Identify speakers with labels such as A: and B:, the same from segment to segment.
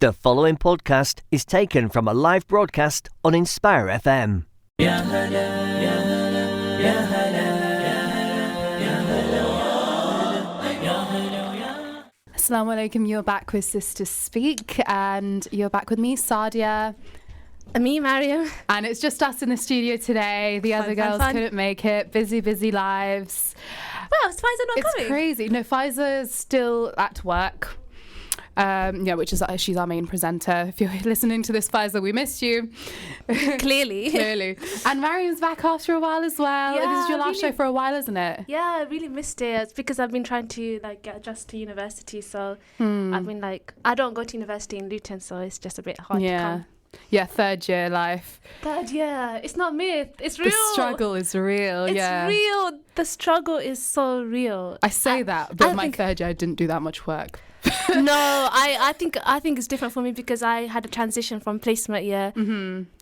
A: The following podcast is taken from a live broadcast on Inspire FM.
B: Assalamu alaikum, you're back with Sisters Speak, and you're back with me, Sadia.
C: And me, Mariam.
B: And it's just us in the studio today. The other girls couldn't make it. Busy lives.
C: Wow, is Faiza not coming?
B: It's crazy. No, Faiza's still at work. Which is she's our main presenter. If you're listening to this, Faiza, we missed you.
C: Clearly.
B: And Mariam's back after a while as well.
C: Yeah,
B: this is your last show for a while, isn't it?
C: Yeah, I really missed it. It's because I've been trying to get adjust to university. So I've been I don't go to university in Luton, so it's just a bit hard to come.
B: Yeah, third year life.
C: Third year. It's not myth. It's real.
B: The struggle is real.
C: It's real. The struggle is so real.
B: I say that, but my third year I didn't do that much work.
C: No, I think it's different for me because I had a transition from placement year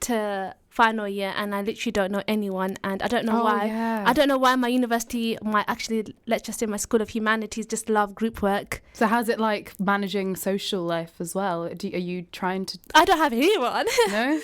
C: to final year, and I literally don't know anyone, and I don't know why.
B: Yeah.
C: I don't know why my university, let's just say my School of Humanities, just love group work.
B: So how's it like managing social life as well? Are you trying to?
C: I don't have anyone.
B: No.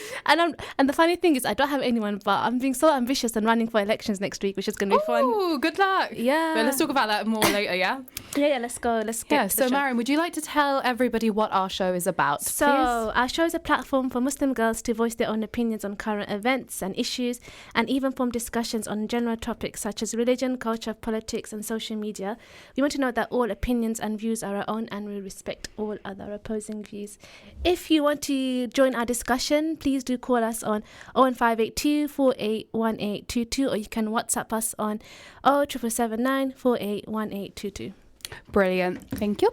C: and the funny thing is, I don't have anyone, but I'm being so ambitious and running for elections next week, which is going to be fun.
B: Oh, good luck.
C: Yeah.
B: But let's talk about that more later. Yeah.
C: Yeah. Let's go. Let's get.
B: Yeah. So Mariam, would you like to tell everybody what our show is about?
C: So
B: please?
C: Our show is a platform for Muslim girls to voice their own opinions on current events and issues, and even form discussions on general topics such as religion, culture, politics, and social media. We want to note that all opinions and views are our own, and we respect all other opposing views. If you want to join our discussion, please do call us on 01582 481822, or you can WhatsApp us on 07779 481822.
B: Brilliant. Thank you.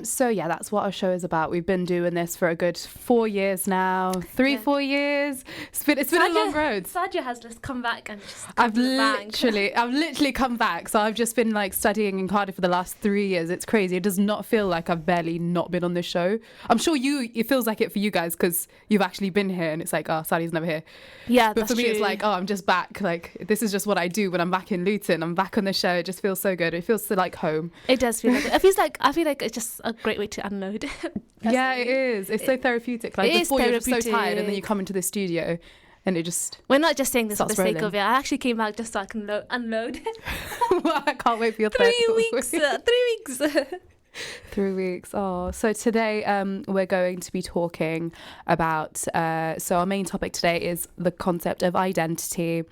B: So that's what our show is about. We've been doing this for a good 4 years now. 4 years. It's been a long road.
C: Sadia has just come back and just
B: I've literally come back. So I've just been studying in Cardiff for the last 3 years. It's crazy. It does not feel like I've barely not been on this show. I'm sure it feels like it for you guys because you've actually been here and it's Sadia's never here.
C: Yeah,
B: but for me, true. It's I'm just back. This is just what I do when I'm back in Luton. I'm back on the show. It just feels so good. It feels like home.
C: It does feel like it. I feel like it's just a great way to unload.
B: Yeah, it is. It's so therapeutic. Before you're just so tired and then you come into the studio and it just...
C: We're not just saying this for the sake of it. I actually came back just so I can unload.
B: Well, I can't wait for your
C: 3 weeks. 3 weeks.
B: 3 weeks. Oh, so today we're going to be talking about, so our main topic today is the concept of identity.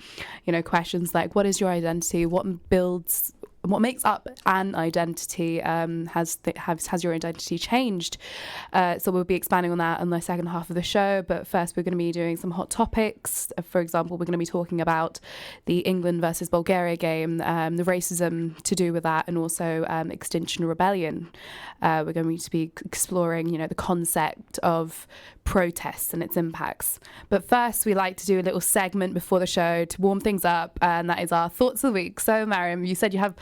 B: Questions like, what is your identity? What makes up an identity? Has your identity changed? So we'll be expanding on that in the second half of the show. But first, we're going to be doing some hot topics. For example, we're going to be talking about the England versus Bulgaria game, the racism to do with that, and also Extinction Rebellion. We're going to be exploring, the concept of protests and its impacts. But first, we like to do a little segment before the show to warm things up, and that is our thoughts of the week. So, Mariam, you said you have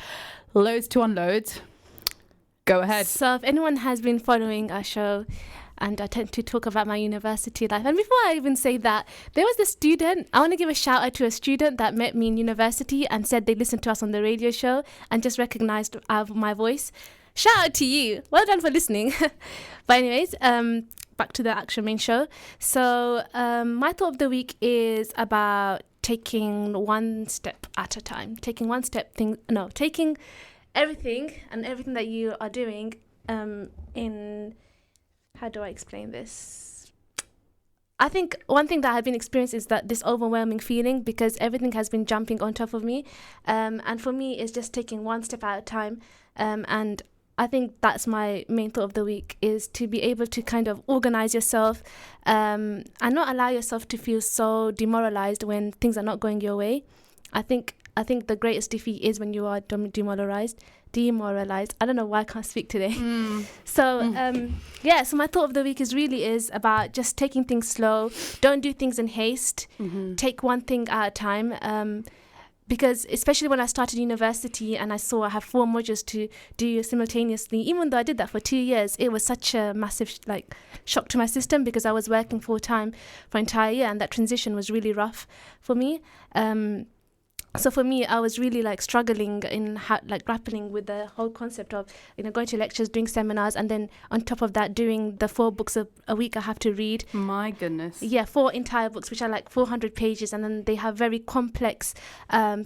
B: loads to unload. Go ahead.
C: So, if anyone has been following our show, and I tend to talk about my university life. And before I even say that, there was this student, I want to give a shout out to a student that met me in university and said they listened to us on the radio show and just recognized my voice. Shout out to you. Well done for listening. But anyways, back to the actual main show. So my thought of the week is about taking one step at a time. Taking everything that you are doing in... How do I explain this? I think one thing that I've been experiencing is that this overwhelming feeling because everything has been jumping on top of me. And for me, it's just taking one step at a time. And I think that's my main thought of the week is to be able to kind of organize yourself and not allow yourself to feel so demoralized when things are not going your way. I think the greatest defeat is when you are demoralized. I don't know why I can't speak today. So my thought of the week is about just taking things slow. Don't do things in haste. Take one thing at a time. Because especially when I started university and I saw I have 4 modules to do simultaneously, even though I did that for 2 years, it was such a massive shock to my system because I was working full time for an entire year and that transition was really rough for me. So for me, I was really like struggling in grappling with the whole concept of, going to lectures, doing seminars, and then on top of that, doing the 4 books a week I have to read.
B: My goodness.
C: Yeah, 4 entire books, which are like 400 pages, and then they have very complex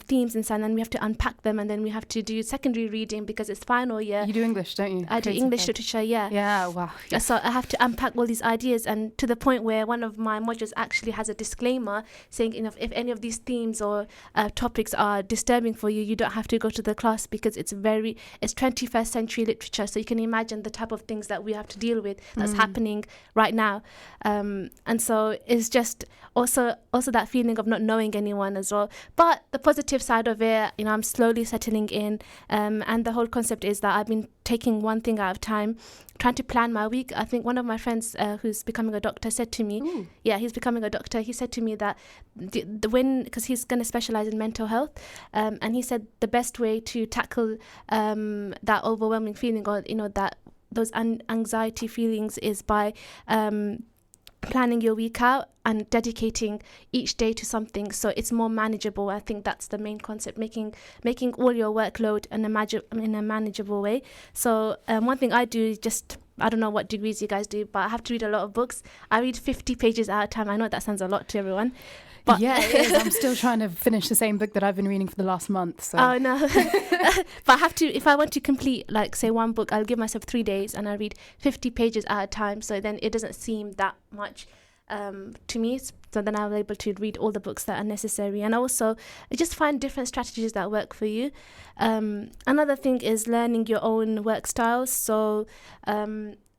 C: themes inside, and then we have to unpack them, and then we have to do secondary reading because it's final year.
B: You do English, don't you?
C: I do English literature, yeah.
B: Yeah, wow. Yes.
C: So I have to unpack all these ideas, and to the point where one of my modules actually has a disclaimer saying, if any of these themes or topics are disturbing for you, you don't have to go to the class because it's 21st century literature. So you can imagine the type of things that we have to deal with that's happening right now. And so it's just also that feeling of not knowing anyone as well. But the positive side of it, I'm slowly settling in. And the whole concept is that I've been taking one thing at a time, trying to plan my week. I think one of my friends who's becoming a doctor said to me, he's becoming a doctor. He said to me that because he's going to specialize in mental health, and he said the best way to tackle that overwhelming feeling, or that those anxiety feelings, is by planning your week out and dedicating each day to something so it's more manageable. I think that's the main concept, making all your workload in a manageable way. So one thing I do is just, I don't know what degrees you guys do, but I have to read a lot of books. I read 50 pages at a time. I know that sounds a lot to everyone. But
B: yeah, it is. I'm still trying to finish the same book that I've been reading for the last month. So.
C: Oh, no. But I have to, if I want to complete, say, one book, I'll give myself 3 days and I read 50 pages at a time. So then it doesn't seem that much to me. So then I'm able to read all the books that are necessary. And also, I just find different strategies that work for you. Another thing is learning your own work styles. So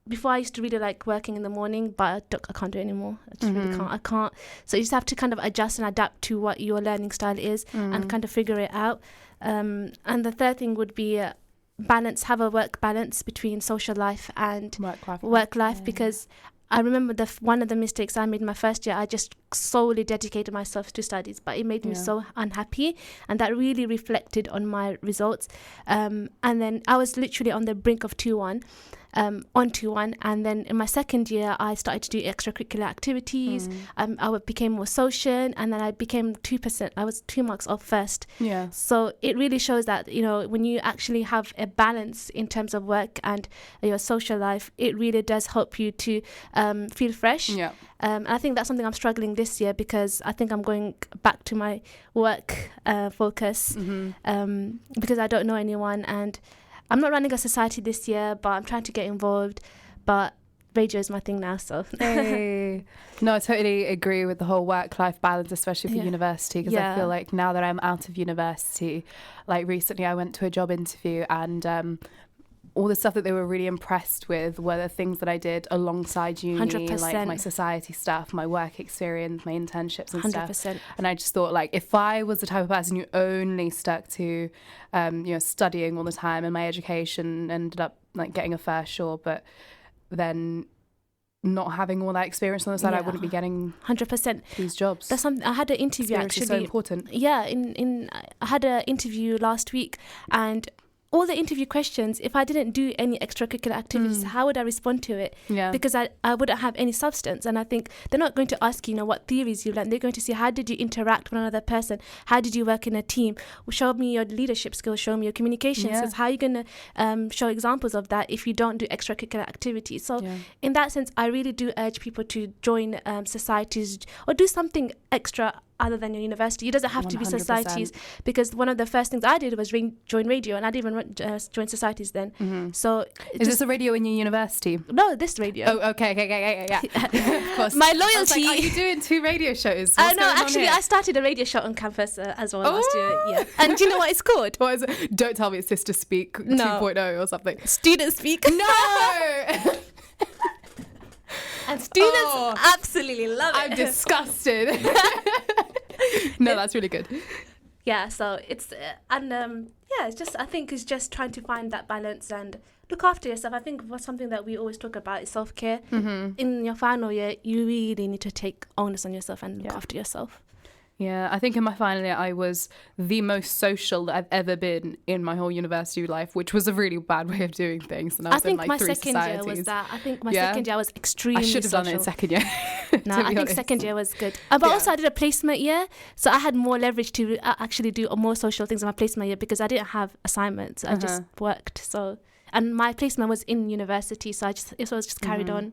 C: before I used to really like working in the morning, but I can't do it anymore. I just really can't. I can't. So you just have to kind of adjust and adapt to what your learning style is and kind of figure it out. And the third thing would be have a work balance between social life and work life, because I remember one of the mistakes I made in my first year, I just solely dedicated myself to studies, but it made me so unhappy, and that really reflected on my results. And then I was literally on the brink of 2-1. On 2-1, and then in my second year I started to do extracurricular activities. I became more social, and then I became 2%. I was 2 marks off first. Yeah. So it really shows that when you actually have a balance in terms of work and your social life, it really does help you to feel fresh. Yeah. And I think that's something I'm struggling this year, because I think I'm going back to my work focus because I don't know anyone, and I'm not running a society this year, but I'm trying to get involved. But radio is my thing now, so.
B: Hey. No, I totally agree with the whole work-life balance, especially for university, because I feel like now that I'm out of university, like recently I went to a job interview, and all the stuff that they were really impressed with were the things that I did alongside uni,
C: 100%.
B: like my society stuff, my work experience, my internships and
C: 100%.
B: stuff. And I just thought, like, if I was the type of person who only stuck to, studying all the time, and my education ended up like getting a fair share, but then not having all that experience on the side, I wouldn't be getting
C: 100%
B: these jobs.
C: That's something. I had an interview
B: experience
C: actually.
B: is so important.
C: Yeah, I had an interview last week, and all the interview questions, if I didn't do any extracurricular activities, how would I respond to it? Yeah. Because I wouldn't have any substance. And I think they're not going to ask you, what theories you learned. They're going to see, how did you interact with another person? How did you work in a team? Show me your leadership skills, show me your communication skills. How are you going to show examples of that if you don't do extracurricular activities? So in that sense, I really do urge people to join societies or do something extra other than your university. It doesn't have 100%. To be societies, because one of the first things I did was join radio, and I didn't even join societies then. So
B: is this a radio in your university?
C: No, this radio.
B: Oh, okay, yeah. Of course.
C: My loyalty.
B: Are you doing 2 radio shows?
C: No, actually, I started a radio show on campus as well last year. Yeah. And do you know what it's called?
B: What is it? Don't tell me it's Sister Speak 2.0 or something.
C: Student Speak.
B: No.
C: And students absolutely love it.
B: I'm disgusted. No, that's really good.
C: Yeah, so it's it's just, I think it's just trying to find that balance and look after yourself. I think something that we always talk about is self-care. In your final year, you really need to take onus on yourself and look after yourself.
B: Yeah, I think in my final year, I was the most social that I've ever been in my whole university life, which was a really bad way of doing things. And I
C: I
B: was in
C: think
B: like
C: my
B: 3
C: second year was
B: societies.
C: that. I think my
B: Yeah?
C: second year was extremely
B: I should have done it in
C: social.
B: second year.
C: No,
B: to
C: I
B: be
C: think
B: honest.
C: second year was good. But
B: Yeah.
C: also I did a placement year, so I had more leverage to actually do more social things in my placement year because I didn't have assignments. I just worked. So, and my placement was in university, so it was just carried on.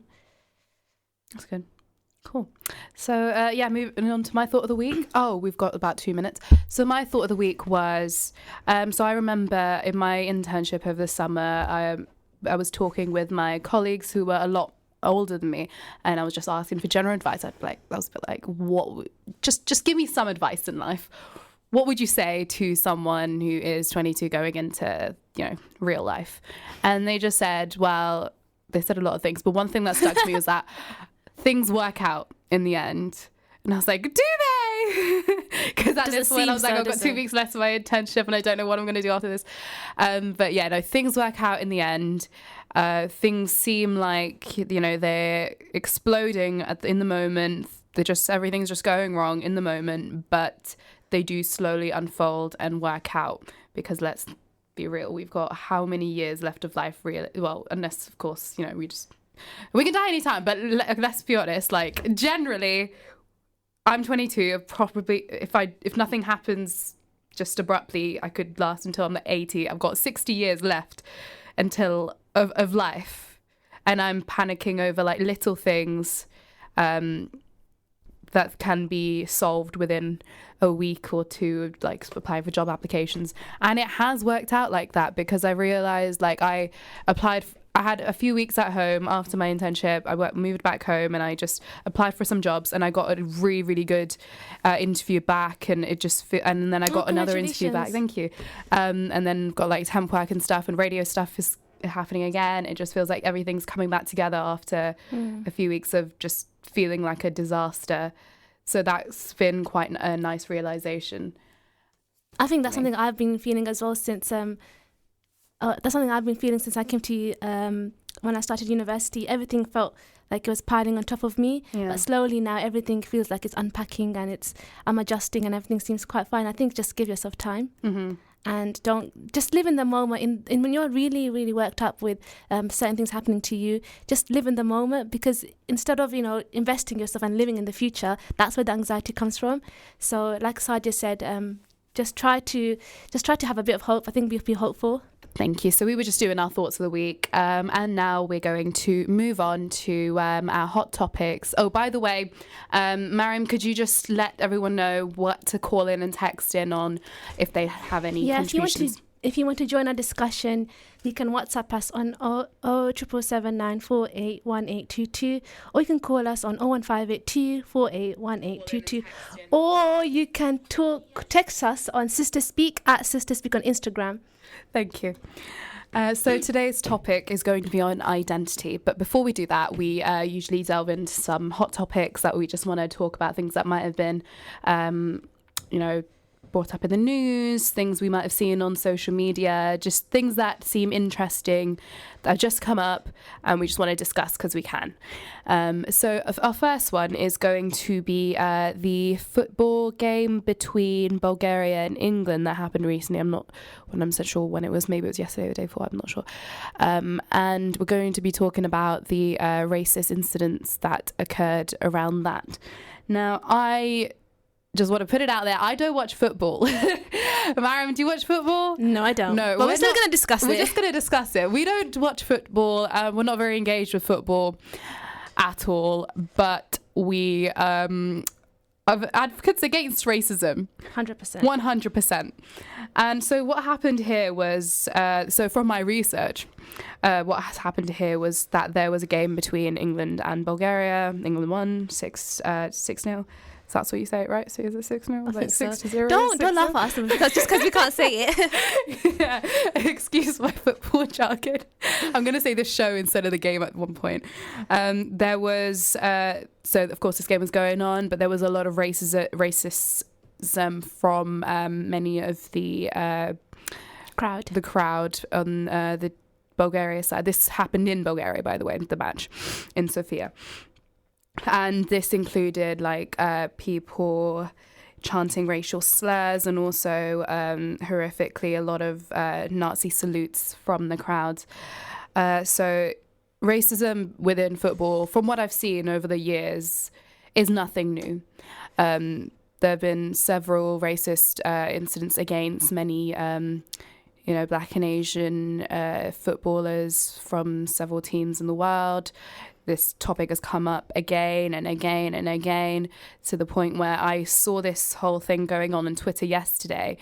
B: That's good. Cool. So, moving on to my thought of the week. Oh, we've got about 2 minutes. So my thought of the week was, so I remember in my internship over the summer, I was talking with my colleagues who were a lot older than me, and I was just asking for general advice. I was a bit like, just give me some advice in life. What would you say to someone who is 22 going into, real life? And they just said, well, they said a lot of things, but one thing that stuck to me was that things work out in the end. And I was like, do they? Because at this point I was like, I've got 2 weeks left of my internship and I don't know what I'm going to do after this. But yeah, no, things work out in the end. Things seem like, they're exploding in the moment. Everything's just going wrong in the moment, but they do slowly unfold and work out, because let's be real, we've got how many years left of life, really? Well, unless, of course, we can die anytime, but let's be honest, like, generally, I'm 22. Probably, if nothing happens just abruptly, I could last until I'm 80. I've got 60 years left of life, and I'm panicking over like little things that can be solved within a week or two, like applying for job applications. And it has worked out like that, because I realized, like, I had a few weeks at home after my internship. I moved back home and I just applied for some jobs, and I got a really, really good interview back, and and then I got another interview back. Thank you. And then got like temp work and stuff, and radio stuff is happening again. It just feels like everything's coming back together after a few weeks of just feeling like a disaster. So that's been quite a nice realization.
C: I think that's something I've been feeling as well since that's something I've been feeling since I came to when I started university. Everything felt like it was piling on top of me, but slowly now everything feels like it's unpacking, and I'm adjusting, and everything seems quite fine. I think just give yourself time. And don't just live in the moment. In when you're really, really worked up with certain things happening to you, just live in the moment, because instead of investing yourself and living in the future, that's where the anxiety comes from. So, like Sadia said, just try to have a bit of hope. I think be hopeful.
B: Thank you. So we were just doing our thoughts of the week, and now we're going to move on to our hot topics. Oh, by the way, Mariam, could you just let everyone know what to call in and text in on if they have any contributions?
C: If you want to join our discussion, you can WhatsApp us on 07779481822, or you can call us on 01582 481822, or you can text us on SisterSpeak at SisterSpeak on Instagram.
B: Thank you. So today's topic is going to be on identity. But before we do that, we usually delve into some hot topics that we just want to talk about, things that might have been, brought up in the news, things we might have seen on social media, just things that seem interesting that have just come up, and we just want to discuss because we can. So our first one is going to be the football game between Bulgaria and England that happened recently. I'm not 100% sure when it was. Maybe it was yesterday or the day before. I'm not sure. And we're going to be talking about the racist incidents that occurred around that. Now, I just want to put it out there, I don't watch football. Mariam, do you watch football?
C: No, I don't.
B: No,
C: but we're still going to discuss it.
B: We're just going to discuss it. We don't watch football. We're not very engaged with football at all. But we are advocates against racism.
C: 100%.
B: 100%. And so what happened here was, so from my research, what has happened here was that there was a game between England and Bulgaria. England won 6-0. So that's what you say, right? So is it 6-0? Like 6-0?
C: Don't laugh at us just because we can't say it.
B: Yeah, excuse my football jargon. I'm going to say the show instead of the game at one point. There was, so of course this game was going on, but there was a lot of racism from many of the crowd on the Bulgaria side. This happened in Bulgaria, by the way, the match in Sofia. And this included like people chanting racial slurs and also horrifically a lot of Nazi salutes from the crowd. So racism within football, from what I've seen over the years, is nothing new. There have been several racist incidents against many Black and Asian footballers from several teams in the world. This topic has come up again and again and again, to the point where I saw this whole thing going on Twitter yesterday,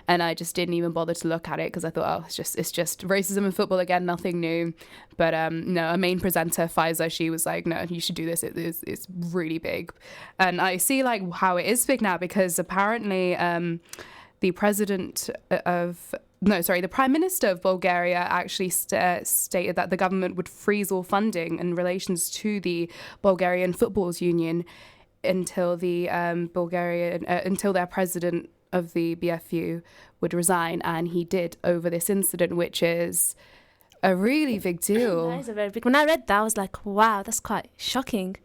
B: and I just didn't even bother to look at it because I thought, oh, it's just racism in football again, nothing new. But no, a main presenter, Faiza, she was like, no, you should do this. It's really big, and I see like how it is big now, because apparently the Prime Minister of Bulgaria actually stated that the government would freeze all funding in relations to the Bulgarian Footballers Union until until their president of the BFU would resign, and he did over this incident, which is a really big deal.
C: That is a very big. When I read that, I was like, wow, that's quite shocking.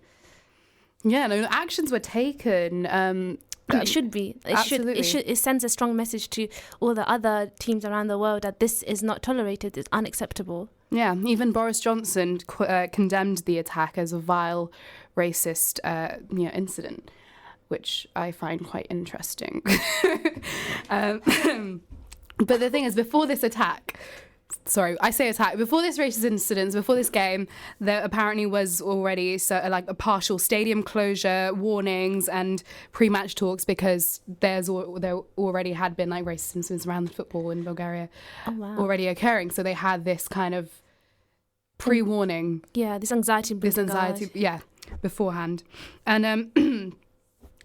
B: Yeah, no, actions were taken.
C: It should be. It sends a strong message to all the other teams around the world that this is not tolerated. It's unacceptable.
B: Yeah, even Boris Johnson condemned the attack as a vile, racist, incident, which I find quite interesting. But the thing is, before this attack. Before this racist incident, before this game, there apparently was already a partial stadium closure, warnings, and pre-match talks, because there already had been like racist incidents around the football in Bulgaria already occurring. So they had this kind of pre-warning.
C: Yeah, this anxiety,
B: beforehand. And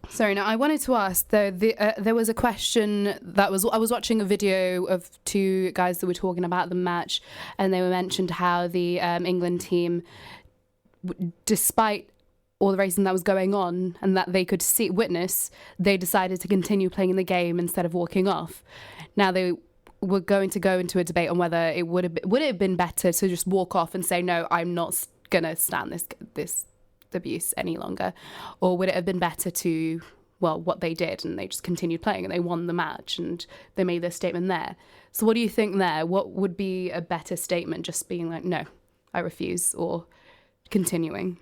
B: sorry, now I wanted to ask, there was a question I was watching a video of two guys that were talking about the match, and they mentioned how the England team, despite all the racism that was going on and that they could witness, they decided to continue playing the game instead of walking off. Now they were going to go into a debate on whether it would it have been better to just walk off and say, no, I'm not gonna stand this abuse any longer, or would it have been better to, what they did, and they just continued playing and they won the match and they made their statement there. So what do you think there? What would be a better statement, just being like, no, I refuse, or continuing?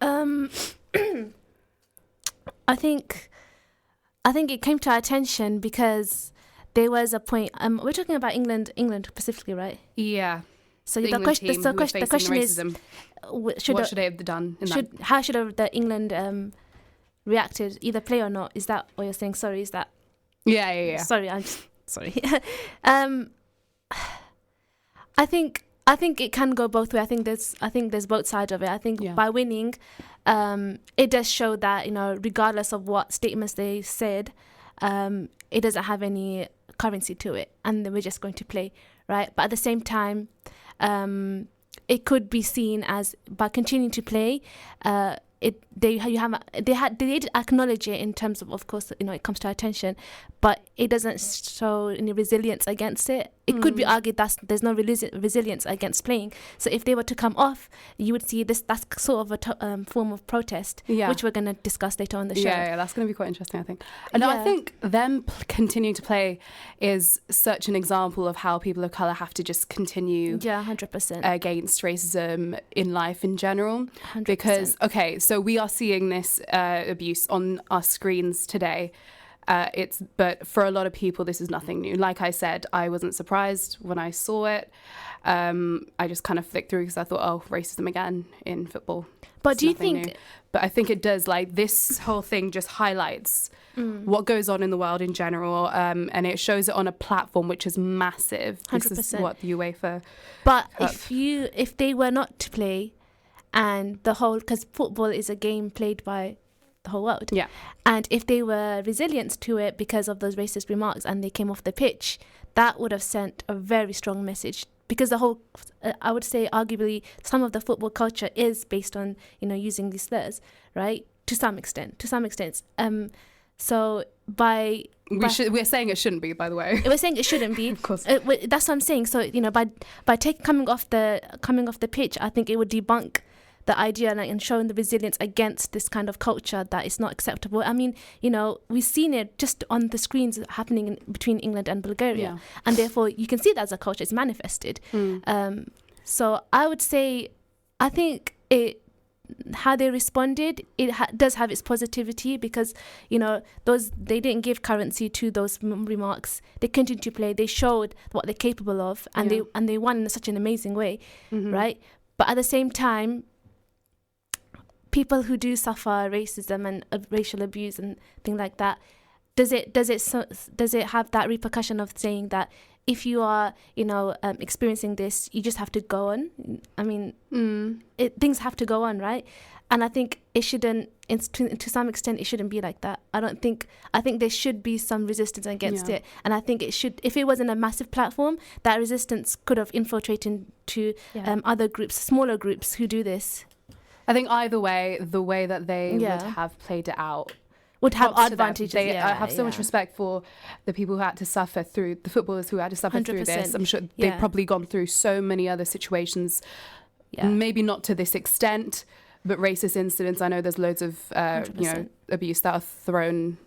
C: I think it came to our attention because there was a point, we're talking about England specifically, right?
B: Yeah.
C: So the question is,
B: what should they have done?
C: How should have the England reacted? Either play or not? Is that what you're saying? Sorry, is that?
B: Yeah.
C: Sorry, I'm just sorry. I think it can go both ways. I think there's both sides of it. I think by winning, it does show that, regardless of what statements they said, it doesn't have any currency to it, and then we're just going to play, right? But at the same time, it could be seen as, by continuing to play, they did acknowledge it in terms of course, it comes to our attention, but it doesn't show any resilience against it. It could be argued that there's no resilience against playing. So if they were to come off, you would see that's sort of a form of protest, which we're going to discuss later on the show.
B: Yeah, that's going to be quite interesting, I think. And I think them continuing to play is such an example of how people of colour have to just continue
C: 100%
B: against racism in life in general.
C: 100%.
B: Because, so we are seeing this abuse on our screens today. But for a lot of people, this is nothing new. Like I said, I wasn't surprised when I saw it. I just kind of flicked through because I thought, oh, racism again in football.
C: But do you think?
B: New. But I think it does. Like, this whole thing just highlights what goes on in the world in general, and it shows it on a platform which is massive.
C: 100%.
B: This is what the UEFA.
C: But
B: Cup.
C: if they were not to play, and because football is a game played by the whole world.
B: Yeah.
C: And if they were resilient to it because of those racist remarks and they came off the pitch, that would have sent a very strong message. Because the whole, I would say, arguably, some of the football culture is based on, using these slurs, right? To some extent. So we're saying it shouldn't be, by the way. We're saying it shouldn't be.
B: Of course.
C: That's what I'm saying. So, by coming off the pitch, I think it would debunk the idea and showing the resilience against this kind of culture that is not acceptable. I mean, we've seen it just on the screens happening between England and Bulgaria, and therefore you can see that as a culture. It's manifested. So I would say, I think how they responded, it does have its positivity, because they didn't give currency to those remarks. They continued to play. They showed what they're capable of, and they won in such an amazing way, right? But at the same time, people who do suffer racism and racial abuse and things like that, does it have that repercussion of saying that if you are experiencing this, you just have to go on? I mean, things have to go on, right? And I think it shouldn't, to some extent, it shouldn't be like that. I think there should be some resistance against it. And I think it should, if it wasn't a massive platform, that resistance could have infiltrated to other groups, smaller groups who do this.
B: I think either way, the way that they would have played it out
C: would have advantages.
B: I have so much respect for the people who had to suffer through, the footballers who had to suffer 100%. Through this. I'm sure they've probably gone through so many other situations, maybe not to this extent, but racist incidents. I know there's loads of abuse that are thrown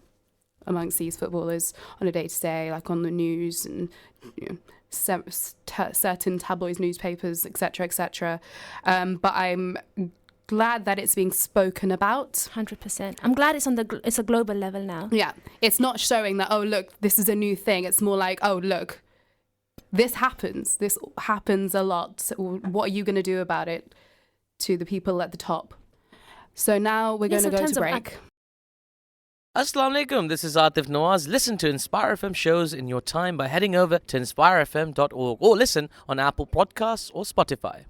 B: amongst these footballers on a day-to-day, like on the news and certain tabloids, newspapers, etc., etc. But I'm glad that it's being spoken about.
C: 100%. I'm glad it's a global level now.
B: Yeah, it's not showing that, oh look, this is a new thing. It's more like, oh look, this happens a lot. So what are you going to do about it, to the people at the top? So now we're going to go to break.
D: Assalamu alaikum, this is Atif Nawaz. Listen to Inspire FM shows in your time by heading over to inspirefm.org or listen on Apple Podcasts or Spotify.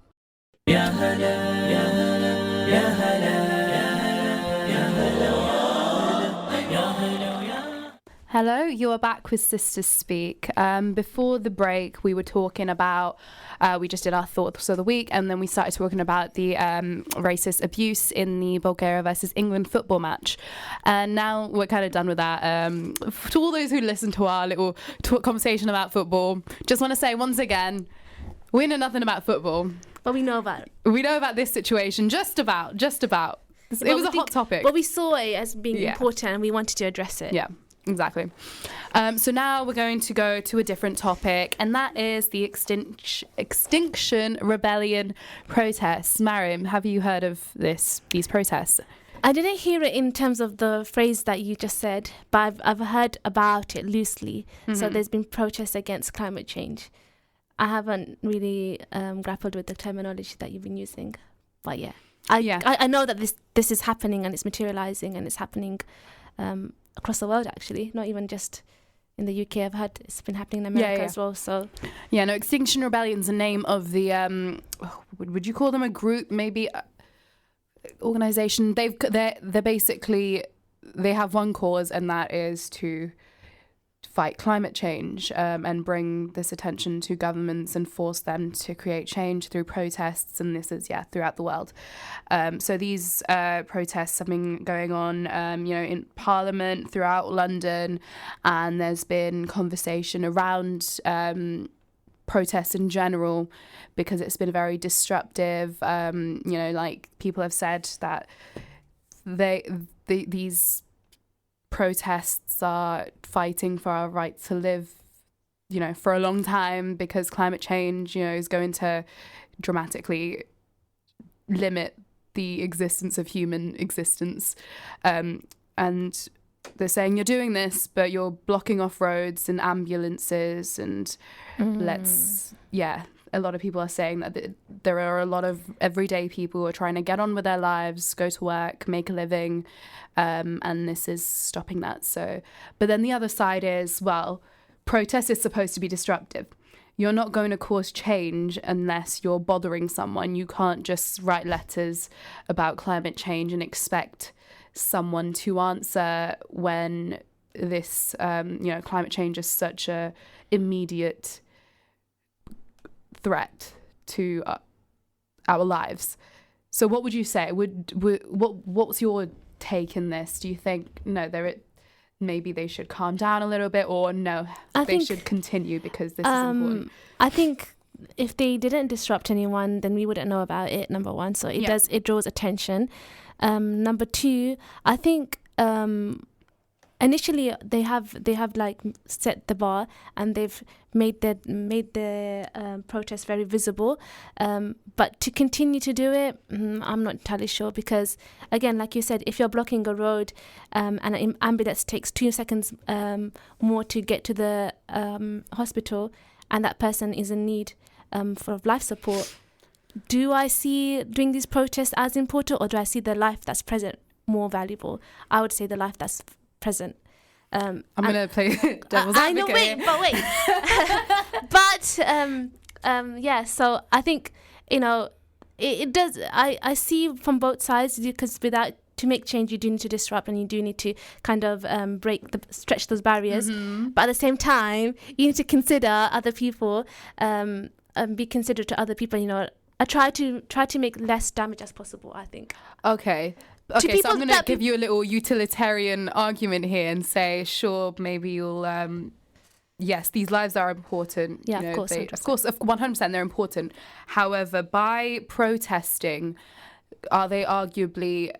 B: Hello, you are back with Sisters Speak. Before the break, we were talking about, we just did our thoughts of the week, and then we started talking about the racist abuse in the Bulgaria versus England football match. And now we're kind of done with that. To all those who listen to our little conversation about football, just want to say once again, we know nothing about football.
C: But we know about it.
B: We know about this situation, just about. It was a hot topic.
C: But we saw it as being important, and we wanted to address it.
B: Yeah. Exactly. So now we're going to go to a different topic, and that is the Extinction Rebellion protests. Mariam, have you heard of these protests?
C: I didn't hear it in terms of the phrase that you just said, but I've heard about it loosely. So there's been protests against climate change. I haven't really grappled with the terminology that you've been using, but I know that this is happening, and it's materializing, and it's happening across the world, actually, not even just in the UK. I've heard it's been happening in America as well. So
B: Extinction Rebellion's the name of the would you call them a group, maybe organization? They're basically, they have one cause, and that is to fight climate change and bring this attention to governments and force them to create change through protests, and this is throughout the world. So these protests have been going on in Parliament throughout London, and there's been conversation around protests in general, because it's been very disruptive. Like people have said that these protests are fighting for our right to live, for a long time, because climate change, is going to dramatically limit the existence of human existence. And they're saying you're doing this, but you're blocking off roads and ambulances, and a lot of people are saying that there are a lot of everyday people who are trying to get on with their lives, go to work, make a living, and this is stopping that. So, but then the other side is, well, protest is supposed to be disruptive. You're not going to cause change unless you're bothering someone. You can't just write letters about climate change and expect someone to answer when this, climate change is such a immediate threat to our lives. So what would you say? What's your take in this? Do you think maybe they should calm down a little bit, or no, they should continue because this is important?
C: I think if they didn't disrupt anyone, then we wouldn't know about it. Number one, so it draws attention. Number two, I think initially they have like set the bar, and they've made the protest very visible. But to continue to do it, I'm not entirely sure, because again, like you said, if you're blocking a road and an ambulance takes 2 seconds more to get to the hospital, and that person is in need for life support, do I see doing these protests as important, or do I see the life that's present more valuable? I would say the life that's present.
B: I'm going to play devil's advocate.
C: I know, but yeah, so I think, it does, I see from both sides, because to make change, you do need to disrupt, and you do need to kind of stretch those barriers. But at the same time, you need to consider other people, be considerate to other people. I try to make less damage as possible, I think.
B: Okay, so I'm going to give you a little utilitarian argument here and say, sure, maybe you'll... yes, these lives are important.
C: Yeah, of course.
B: Of course, 100% they're important. However, by protesting, are they arguably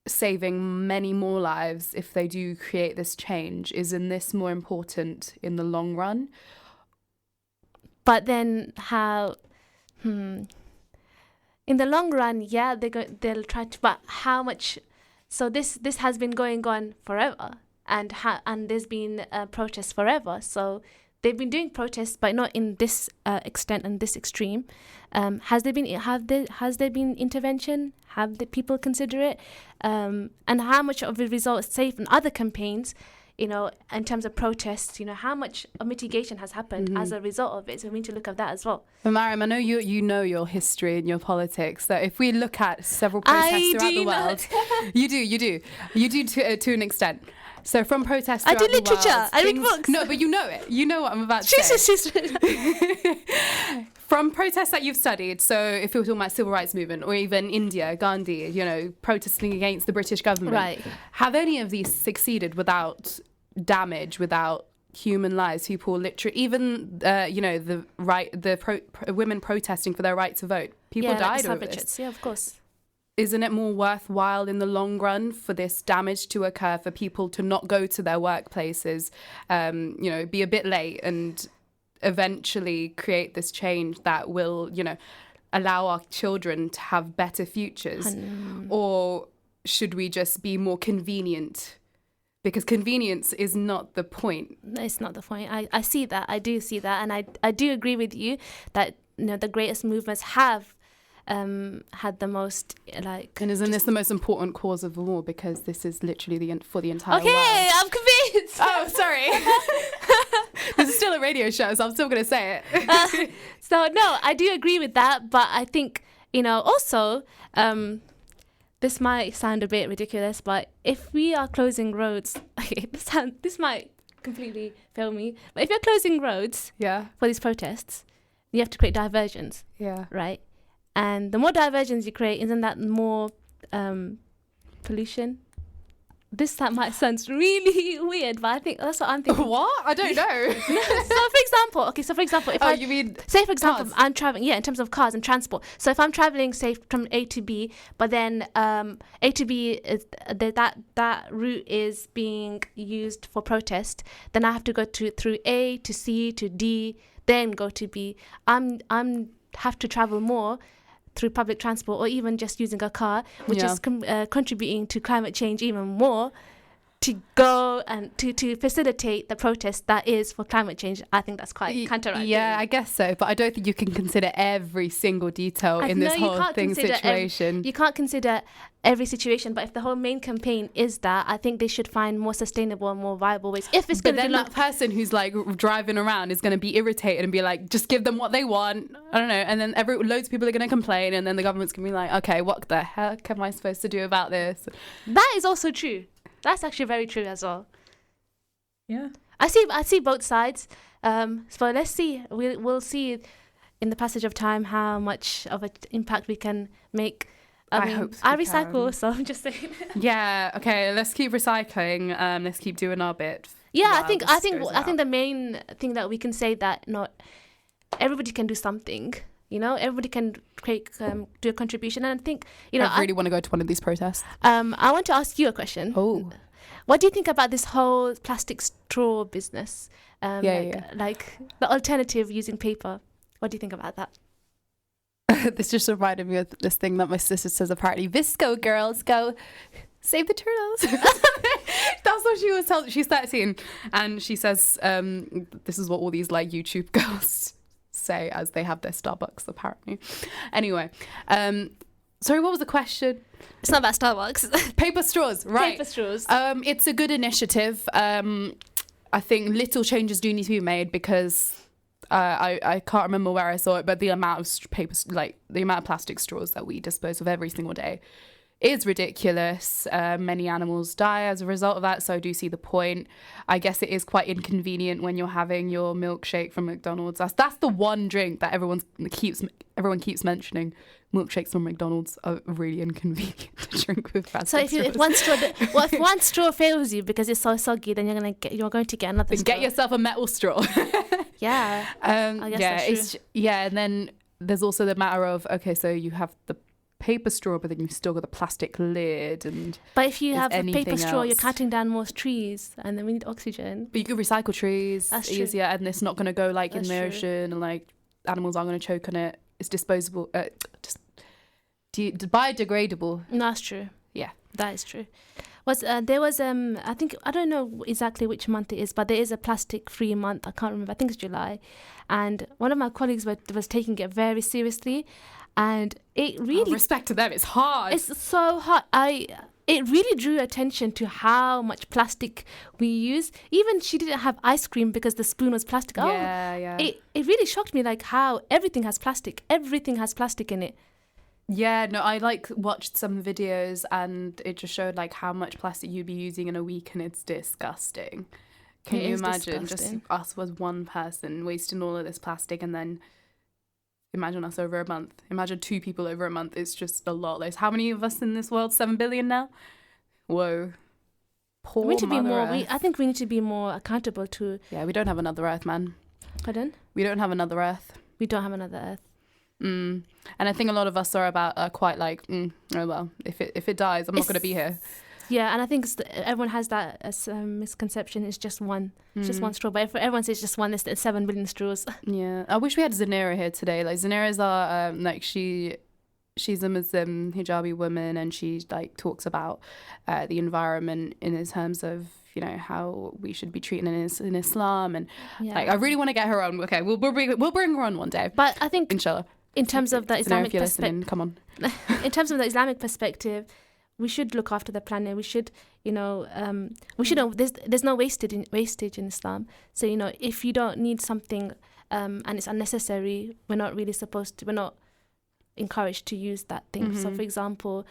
B: saving many more lives if they do create this change? Isn't this more important in the long run?
C: But then how... In the long run, yeah, they'll try to, but how much? So this has been going on forever, and there's been protests forever. So they've been doing protests, but not in this extent and this extreme. Has there been intervention? Have the people consider it? And how much of the result, say from other campaigns, in terms of protests, how much of mitigation has happened as a result of it. So we need to look at that as well.
B: But Mariam, I know you know your history and your politics. So if we look at several protests throughout the world, you do to an extent. So from protests throughout the world,
C: literature. I read books.
B: No, but you know it. You know what I'm about to say. From protests that you've studied, so if you're talking about civil rights movement, or even India, Gandhi, protesting against the British government,
C: right?
B: Have any of these succeeded without damage, without human lives? People literally, even women protesting for their right to vote, people died over this.
C: Yeah, of course.
B: Isn't it more worthwhile in the long run for this damage to occur, for people to not go to their workplaces, be a bit late, and eventually create this change that will, allow our children to have better futures? Or should we just be more convenient? Because convenience is not the point.
C: It's not the point. I see that. I do see that. And I do agree with you that, the greatest movements have had the most,
B: And isn't this the most important cause of all? Because this is literally for the entire world.
C: Okay, I'm convinced.
B: Oh, sorry. This is still a radio show, so I'm still going to say it.
C: So, no, I do agree with that. But I think, also... this might sound a bit ridiculous, but if we are closing roads, okay, this might completely fail me. But if you're closing roads for these protests, you have to create diversions.
B: Yeah.
C: Right? And the more diversions you create, isn't that more pollution? That might sound really weird, but I think that's what I'm thinking.
B: What? I don't know.
C: So for example, if
B: you mean
C: say for example,
B: cars?
C: I'm traveling, in terms of cars and transport. So if I'm traveling, say from A to B, but then A to B is that route is being used for protest, then I have to go through A to C to D, then go to B. I'm have to travel more through public transport, or even just using a car, which is contributing to climate change even more, to go and to facilitate the protest that is for climate change. I think that's quite counteracting.
B: Yeah, I guess so. But I don't think you can consider every single detail in this whole situation.
C: You can't consider every situation, but if the whole main campaign is that, I think they should find more sustainable and more viable ways. If it's going to
B: that person who's driving around is going to be irritated and be like, just give them what they want. I don't know. And then loads of people are going to complain, and then the government's going to be like, okay, what the heck am I supposed to do about this?
C: That is also true. That's actually very true as well.
B: Yeah.
C: I see both sides. So let's see. We'll see in the passage of time how much of an impact we can make.
B: I hope so.
C: I recycle, so I'm just saying.
B: Yeah. Okay. Let's keep recycling. Let's keep doing our bit.
C: Yeah, I think the main thing that we can say that everybody can do something. You know, everybody can do a contribution. And I think, you know,
B: I really want to go to one of these protests.
C: I want to ask you a question.
B: Oh.
C: What do you think about this whole plastic straw business? Like the alternative using paper. What do you think about that?
B: This just reminded me of this thing that my sister says apparently. Visco girls go save the turtles. That's what she was telling. She's 13 and she says this is what all these like YouTube girls say as they have their Starbucks apparently. Anyway, sorry, what was the question?
C: It's not about Starbucks.
B: Paper straws, right?
C: Paper straws.
B: It's a good initiative. I think little changes do need to be made because I can't remember where I saw it, but the amount of the amount of plastic straws that we dispose of every single day is ridiculous. Many animals die as a result of that, so I do see the point. I guess it is quite inconvenient when you're having your milkshake from McDonald's. That's the one drink that everyone keeps mentioning. Milkshakes from McDonald's are really inconvenient to drink with plastic
C: So if one straw fails you because it's so soggy, then you're going to get another straw.
B: Get yourself a metal straw.
C: Yeah. I guess that's true.
B: And then there's also the matter of, okay, so you have the paper straw, but then you've still got the plastic lid.
C: But if you have a paper straw,
B: else.
C: you're cutting down more trees, and then we need oxygen.
B: But you could recycle trees.
C: That's
B: easier,
C: true.
B: And it's not going to go like
C: That's
B: in the
C: true.
B: ocean, and like animals aren't going to choke on it. It's disposable, biodegradable.
C: No, that's true.
B: Yeah,
C: that is true. There was I think, I don't know exactly which month it is, but there is a plastic-free month. I can't remember. I think it's July, and one of my colleagues was taking it very seriously, and it really
B: respect to them. It's hard.
C: It's so hard. It really drew attention to how much plastic we use. Even she didn't have ice cream because the spoon was plastic.
B: Yeah.
C: It really shocked me, like how everything has plastic. Everything has plastic in it.
B: Yeah, no, I watched some videos and it just showed like how much plastic you'd be using in a week, and it's disgusting. Can you imagine just us as one person wasting all of this plastic, and then imagine us over a month. Imagine 2 people over a month. It's just a lot. There's how many of us in this world? 7 billion now? Whoa. Poor
C: we need to be
B: Mother
C: more.
B: Earth.
C: I think we need to be more accountable to.
B: Yeah, we don't have another Earth, man.
C: Pardon?
B: We don't have another Earth.
C: We don't have another Earth.
B: And I think a lot of us are quite like, oh well, if it dies, I'm not going to be here.
C: Yeah, and I think everyone has that as misconception. It's just one. It's just one straw. But if everyone says just one, there's 7 billion straws.
B: Yeah, I wish we had Zanira here today. Like Zanira's our she's a Muslim hijabi woman, and she like talks about the environment in terms of, you know, how we should be treating it in Islam, and like I really want to get her on. Okay, we'll bring her on one day.
C: But I think
B: inshallah,
C: in terms of the Islamic
B: perspective, come on.
C: In terms of the Islamic perspective, we should look after the planet. We should, you know, there's no wastage in Islam. So, you know, if you don't need something and it's unnecessary, we're not encouraged to use that thing.
B: Mm-hmm.
C: So, for example,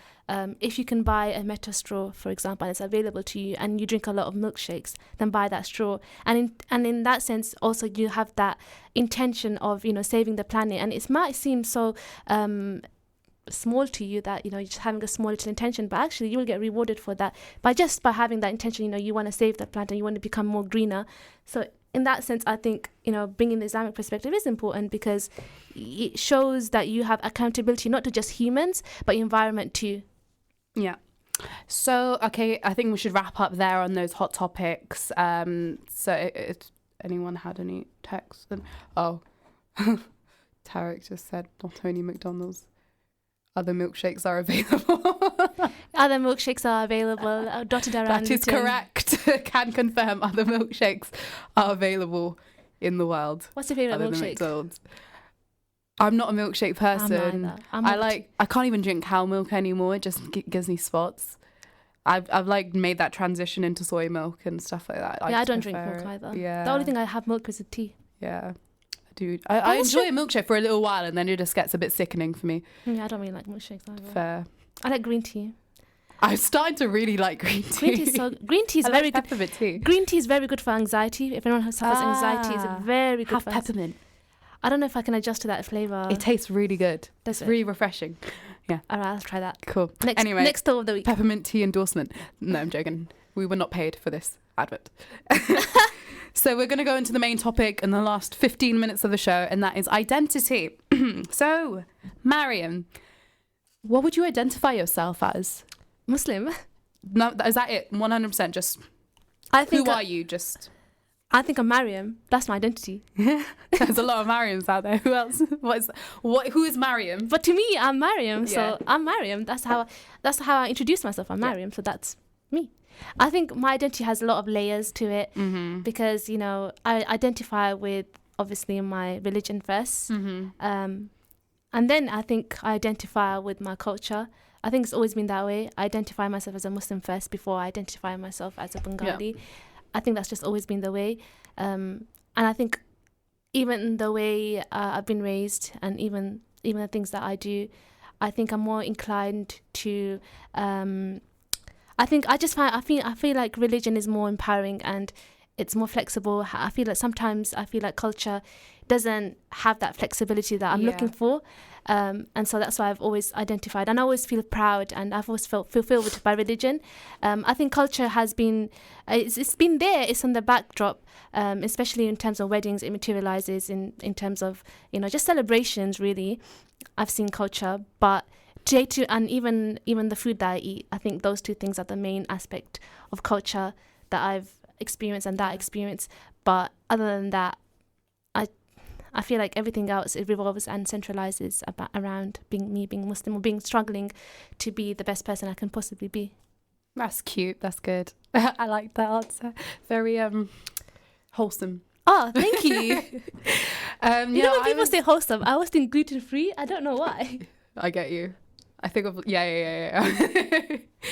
C: if you can buy a metal straw, for example, and it's available to you, and you drink a lot of milkshakes, then buy that straw. And in that sense, also you have that intention of, you know, saving the planet. And it might seem so small to you that, you know, you're just having a small little intention, but actually you will get rewarded for that by having that intention. You know, you want to save the planet, you want to become more greener. So in that sense, I think, you know, bringing the Islamic perspective is important because it shows that you have accountability not to just humans but environment too.
B: Yeah. So, okay, I think we should wrap up there on those hot topics. So if anyone had any texts, then Tarek just said not only McDonald's, other milkshakes are available.
C: Other milkshakes are available, dotted around.
B: That is correct. Can confirm other milkshakes are available in the world.
C: What's your favourite
B: other than
C: milkshake?
B: McDonald's. I'm not a milkshake person. I can't even drink cow milk anymore. It just gives me spots. I've like made that transition into soy milk and stuff like that.
C: I don't drink milk either.
B: Yeah.
C: The only thing I have milk is tea.
B: Yeah. Dude, I enjoy a milkshake for a little while, and then it just gets a bit sickening for me.
C: Yeah, I don't really like milkshakes either.
B: Fair.
C: I like green tea.
B: I'm starting to really like green tea.
C: Green tea is very good.
B: Peppermint tea.
C: Green tea is very good for anxiety. If anyone suffers anxiety, it's very good.
B: Have
C: for
B: peppermint.
C: I don't know if I can adjust to that flavour.
B: It tastes really good. It's really refreshing. Yeah.
C: All right, I'll try that.
B: Cool.
C: Anyway, next thought of the week.
B: Peppermint tea endorsement. No, I'm joking. We were not paid for this advert. So we're going to go into the main topic in the last 15 minutes of the show, and that is identity. So, Mariam, what would you identify yourself as?
C: Muslim.
B: No, is that it? 100%. Just
C: I think
B: who are you? Just
C: I think I'm Mariam. That's my identity.
B: there's a lot of Mariams out there. Who else? Who is Mariam?
C: But to me, I'm Mariam.
B: Yeah.
C: So I'm Mariam. That's how I introduce myself. I'm Mariam. So that's me. I think my identity has a lot of layers to it because, you know, I identify with obviously my religion 1st. And then I think I identify with my culture. I think it's always been that way. I identify myself as a Muslim first before I identify myself as a Bengali. Yeah. I think that's just always been the way. And I think even the way I've been raised and even the things that I do, I think I'm more inclined to... I feel like religion is more empowering and it's more flexible. I feel like sometimes culture doesn't have that flexibility that I'm looking for. And so that's why I've always identified, and I always feel proud, and I've always felt fulfilled by religion. I think culture has been, it's been there, it's on the backdrop, especially in terms of weddings. It materializes in terms of, you know, just celebrations, really. I've seen culture, but and even the food that I eat, I think those two things are the main aspect of culture that I've experienced and that experience. But other than that, I feel like everything else, it revolves and centralizes around being Muslim, or struggling to be the best person I can possibly be.
B: That's cute. That's good. I like that answer. Very wholesome.
C: Oh, thank you. You know when people say wholesome, I always think gluten-free. I don't know why.
B: I get you. I think of yeah.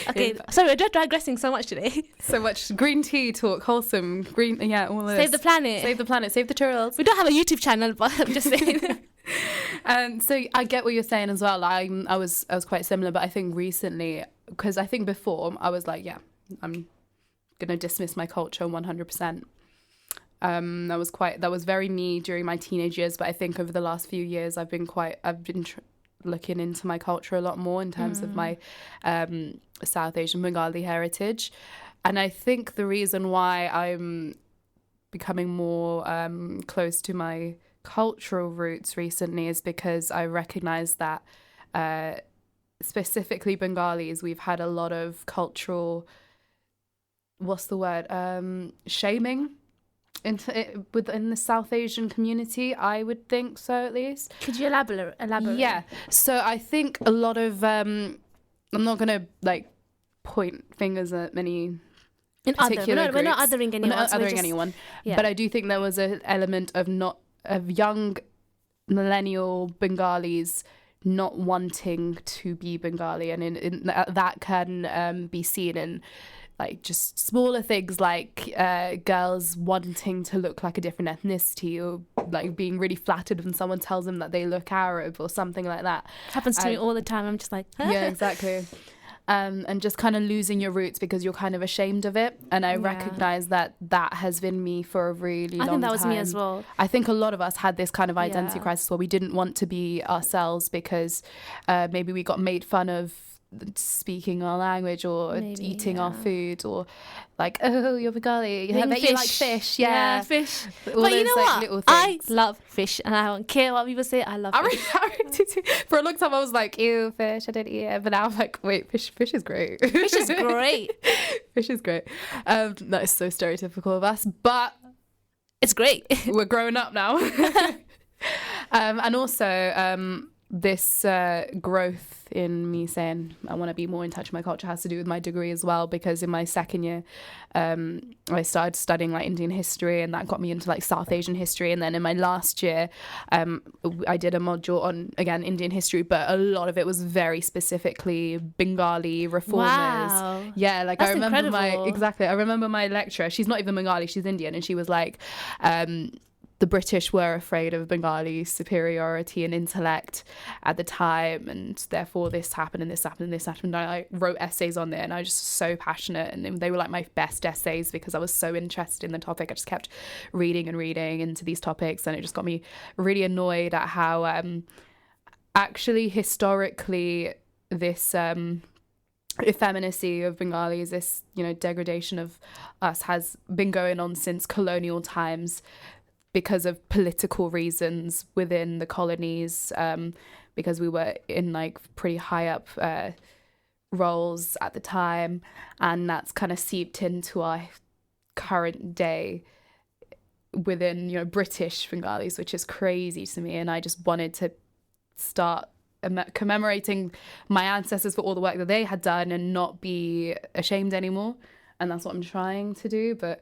C: Okay, sorry, we're digressing so much today.
B: So much green tea talk, wholesome, green, all of this.
C: Save the planet.
B: Save the planet, save the turtles.
C: We don't have a YouTube channel, but I'm just saying.
B: So I get what you're saying as well. I was quite similar, but I think recently, because I think before I was like, I'm gonna dismiss my culture 100%. That was very me during my teenage years, but I think over the last few years I've been looking into my culture a lot more in terms of my South Asian Bengali heritage. And I think the reason why I'm becoming more close to my cultural roots recently is because I recognize that specifically Bengalis, we've had a lot of cultural, shaming within the South Asian community. I would think so, at least.
C: Could you elaborate?
B: Yeah. So I think a lot of I'm not gonna point fingers at many particular groups.
C: We're not othering anyone.
B: We're not othering anyone. Yeah. But I do think there was an element of young millennial Bengalis not wanting to be Bengali, and in that can be seen in just smaller things like girls wanting to look like a different ethnicity, or being really flattered when someone tells them that they look Arab or something like that.
C: Happens to me all the time. I'm just like,
B: yeah, exactly. And just kind of losing your roots because you're kind of ashamed of it. And I recognize that has been me for a really long time.
C: I think that was me as well.
B: I think a lot of us had this kind of identity crisis where we didn't want to be ourselves because maybe we got made fun of speaking our language or eating our food, or oh, you're Bengali, I bet you like fish.
C: Fish.
B: All
C: but
B: those,
C: you know what,
B: little
C: I
B: things.
C: love fish and I don't care what people say. I love fish.
B: For a long time I was like, ew, fish, I don't eat it, but now I'm like, wait, fish is great.
C: Fish is great.
B: Fish is great. That is so stereotypical of us, but
C: it's great.
B: We're growing up now. And also this growth in me saying I want to be more in touch with my culture has to do with my degree as well, because in my second year I started studying Indian history, and that got me into South Asian history. And then in my last year I did a module on, again, Indian history, but a lot of it was very specifically Bengali reformers.
C: Wow.
B: Yeah,
C: That's
B: I remember
C: incredible.
B: I remember my lecturer, she's not even Bengali, she's Indian, and she was like, the British were afraid of Bengali superiority and intellect at the time, and therefore this happened and this happened and this happened. And I wrote essays on it, and I was just so passionate, and they were my best essays because I was so interested in the topic. I just kept reading into these topics, and it just got me really annoyed at how actually historically this effeminacy of Bengalis, this, you know, degradation of us has been going on since colonial times because of political reasons within the colonies, because we were in like pretty high up roles at the time, and that's kind of seeped into our current day within, you know, British Bengalis, which is crazy to me. And I just wanted to start commemorating my ancestors for all the work that they had done and not be ashamed anymore. And that's what I'm trying to do. But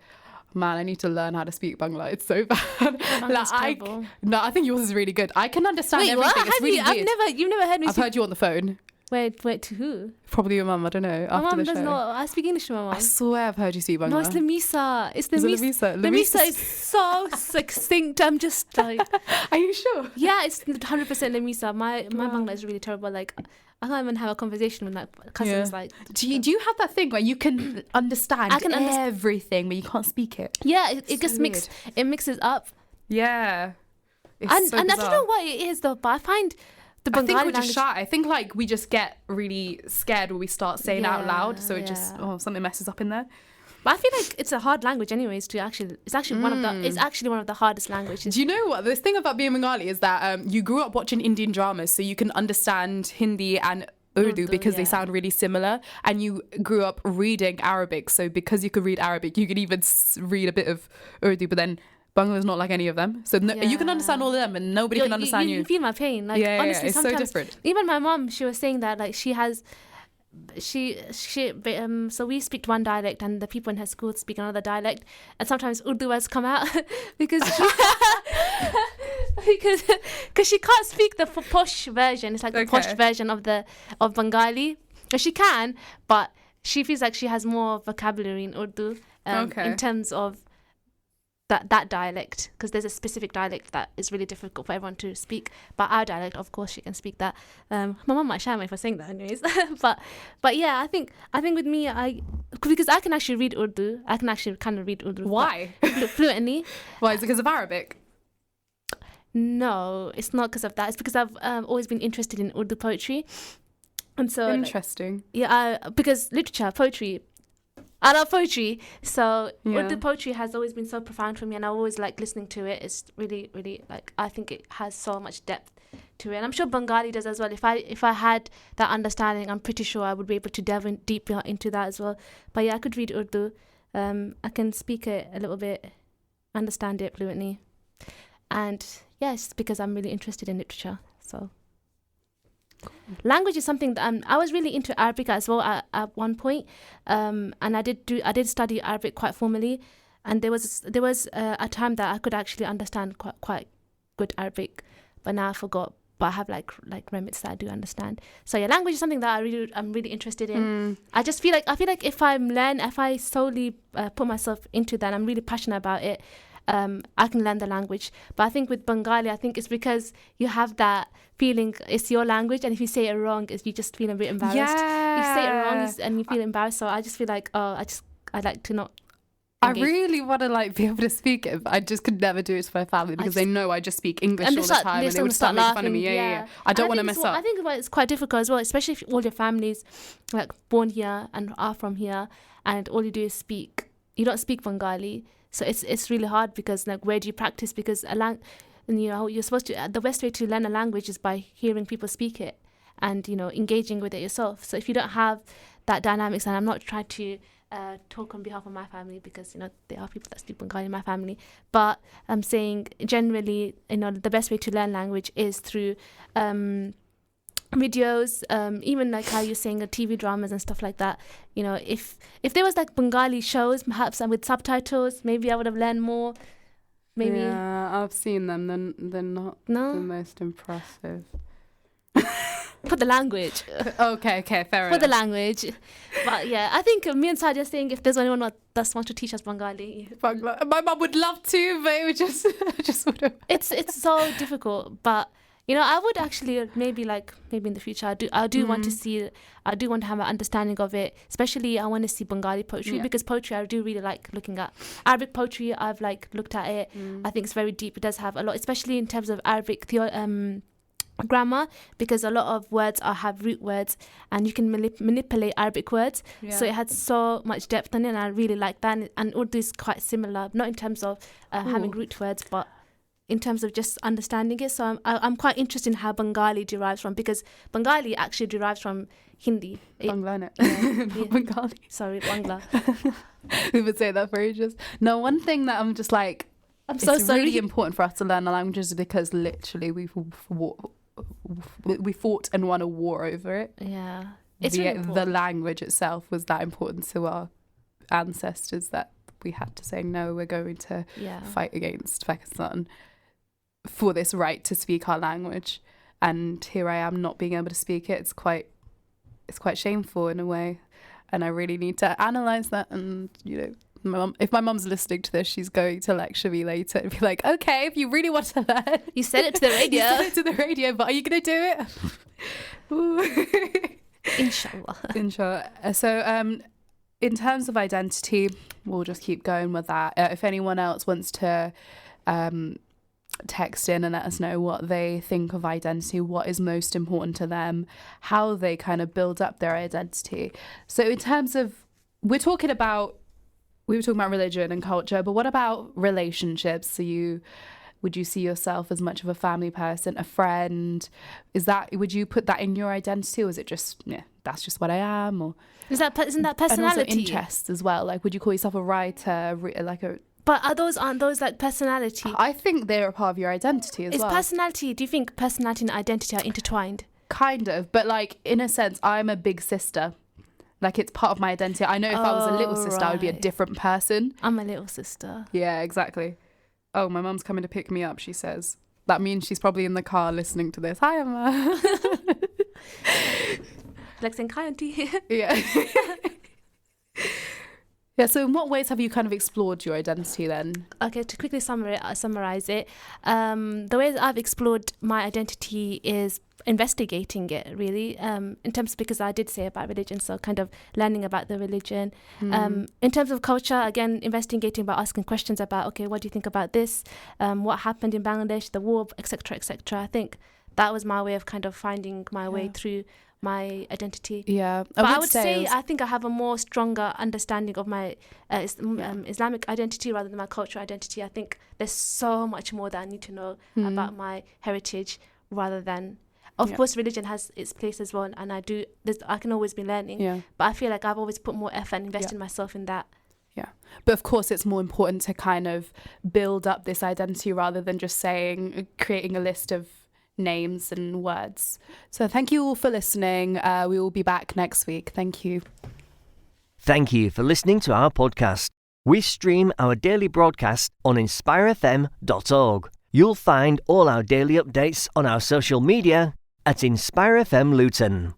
B: man, I need to learn how to speak Bangla. It's so bad. I think yours is really good. I can understand everything.
C: What?
B: It's really weird.
C: You've never heard me
B: I've heard you on the phone.
C: Wait, to who?
B: Probably your mum, I don't know.
C: My
B: After
C: mum
B: the
C: does
B: show.
C: not. I speak English to my mum.
B: I swear I've heard you speak Bangla.
C: No, it's Lamisa. It's
B: Is it
C: Lamisa.
B: Lamisa?
C: Lamisa is so succinct. I'm just like,
B: Are you sure?
C: yeah, it's 100% Lamisa. My Bangla is really terrible. Like, I can't even have a conversation with my cousins.
B: Yeah.
C: Like,
B: Do you have that thing where you can understand
C: I can
B: everything, but you can't speak it?
C: yeah, it
B: So
C: just
B: weird.
C: mixes up.
B: Yeah. It's
C: And
B: so
C: I don't
B: bizarre.
C: know what it is though, but I find the
B: I
C: Bengali
B: think we're
C: language.
B: just shy. I think like we just get really scared when we start saying out loud, so it just
C: Yeah.
B: something messes up in there.
C: But I feel like it's a hard language, anyways. It's actually one of the hardest languages.
B: Do you know what this thing about being Bengali is that you grew up watching Indian dramas, so you can understand Hindi and Urdu because they
C: yeah.
B: sound really similar, and you grew up reading Arabic, so because you could read Arabic, you could even read a bit of Urdu, but then Bangla is not like any of them, so you can understand all of them, and nobody can understand you.
C: You feel my pain, like honestly.
B: It's so
C: Sometimes,
B: different.
C: even my mom, she was saying that like so we speak one dialect and the people in her school speak another dialect, and sometimes Urdu words come out because she can't speak the posh version. It's like the posh version of Bengali. She can, but she feels like she has more vocabulary in Urdu in terms of that dialect, because there's a specific dialect that is really difficult for everyone to speak. But our dialect, of course, she can speak that. My mum might shame me for saying that, anyways. but yeah, I think with me, because I can actually read Urdu. I can actually kind of read Urdu.
B: Why?
C: Fluently.
B: Why? Is it because of Arabic?
C: No, it's not because of that. It's because I've always been interested in Urdu poetry, and so
B: Interesting.
C: because literature, poetry. I love poetry, so
B: Yeah.
C: Urdu poetry has always been so profound for me, and I always like listening to it. It's really, really like, I think it has so much depth to it, and I'm sure Bengali does as well. If I had that understanding, I'm pretty sure I would be able to delve deeper into that as well. But yeah, I could read Urdu. I can speak it a little bit, understand it fluently, and yeah, it's because I'm really interested in literature. So. Language is something that I was really into Arabic as well at one point, and I did study Arabic quite formally, and there was a time that I could actually understand quite good Arabic, but now I forgot. But I have like remits that I do understand. So yeah, language is something that I'm really interested in. I feel like if I solely put myself into that, I'm really passionate about it. I can learn the language. But I think with Bengali, I think it's because you have that feeling it's your language, and if you say it wrong, you just feel a bit embarrassed.
B: Yeah.
C: You say it wrong and you feel embarrassed. So I just feel like, I'd like to not engage.
B: I really want to like be able to speak it, but I just could never do it to my family because they know I just speak English all the time, and they would start making fun of me. Yeah. I don't want to mess up.
C: I think it's quite difficult as well, especially if all your families like born here and are from here, and all you do is speak. You don't speak Bengali. So it's really hard because like, where do you practice? Because you're supposed to. The best way to learn a language is by hearing people speak it and engaging with it yourself. So if you don't have that dynamics, and I'm not trying to talk on behalf of my family because there are people that speak Bengali in my family, but I'm saying generally the best way to learn language is through videos, even like how you're saying TV dramas and stuff like that. If there was like Bengali shows perhaps and with subtitles, maybe I would have learned more. Maybe.
B: Yeah, I've seen them. They're not the most impressive.
C: For the language.
B: Okay, fair enough.
C: For the language. But yeah, I think me and Sadia are saying if there's anyone that wants to teach us Bengali.
B: My mum would love to, but it would just would have.
C: It's so difficult, but I would actually maybe in the future I do want to see. I do want to have an understanding of it. Especially I want to see Bengali poetry because poetry I do really like looking at. Arabic poetry I've looked at it. I think it's very deep. It does have a lot, especially in terms of Arabic grammar, because a lot of words have root words, and you can manipulate Arabic words. So it had so much depth in it, and I really like that. And Urdu is quite similar, not in terms of having root words, but in terms of just understanding it. So I'm quite interested in how Bengali derives from, because Bengali actually derives from Hindi.
B: Bangla,
C: Yeah.
B: Bengali.
C: Sorry, Bangla.
B: We would say that for ages. No, one thing that I'm just like,
C: I'm so
B: it's
C: sorry.
B: really important for us to learn the languages, because literally we fought and won a war over it.
C: Yeah. It's
B: The,
C: really
B: the
C: important.
B: language itself was that important to our ancestors that we had to say, no, we're going to
C: Yeah.
B: fight against Pakistan for this right to speak our language. And here I am not being able to speak it. It's quite shameful in a way. And I really need to analyse that. And, if my mum's listening to this, she's going to lecture me later and be like, okay, if you really want to learn.
C: You said it to the radio.
B: You said it to the radio, but are you going to do it? Ooh.
C: Inshallah.
B: Inshallah. So, in terms of identity, we'll just keep going with that. If anyone else wants to text in and let us know what they think of identity, what is most important to them, how they kind of build up their identity. So, in terms of, we were talking about religion and culture, but what about relationships? So would you see yourself as much of a family person, a friend? Would you put that in your identity, or is it just, that's just what I am? Or
C: Isn't that
B: and
C: personality?
B: also interests as well. Like, would you call yourself a writer,
C: But aren't those like personality?
B: I think they're a part of your identity as well.
C: Personality? Do you think personality and identity are intertwined?
B: Kind of, but like, in a sense, I'm a big sister. Like, it's part of my identity. I know if I was a little sister, I would be a
C: right.
B: different person.
C: I'm a little sister.
B: Yeah, exactly. Oh, my mum's coming to pick me up, she says. That means she's probably in the car listening to this. Hi, Emma.
C: Like saying hi, auntie.
B: Yeah. Yeah, so in what ways have you kind of explored your identity then?
C: Okay, to quickly summarize it, the ways I've explored my identity is investigating it, really, in terms, because I did say about religion, so kind of learning about the religion. In terms of culture, again, investigating by asking questions about, okay, what do you think about this? What happened in Bangladesh, the war, etc., etc. I think that was my way of kind of finding my way through my identity.
B: Yeah,
C: But I would say I think I have a more stronger understanding of my Islamic identity rather than my cultural identity. I think there's so much more that I need to know about my heritage rather than, of course, religion has its place as well, and I can always be learning.
B: Yeah.
C: But I feel like I've always put more effort and invested myself in that.
B: Yeah. But of course, it's more important to kind of build up this identity rather than just creating a list of names and words. So thank you all for listening. We will be back next week. Thank you.
A: Thank you for listening to our podcast. We stream our daily broadcast on inspirefm.org. You'll find all our daily updates on our social media at Inspire FM Luton.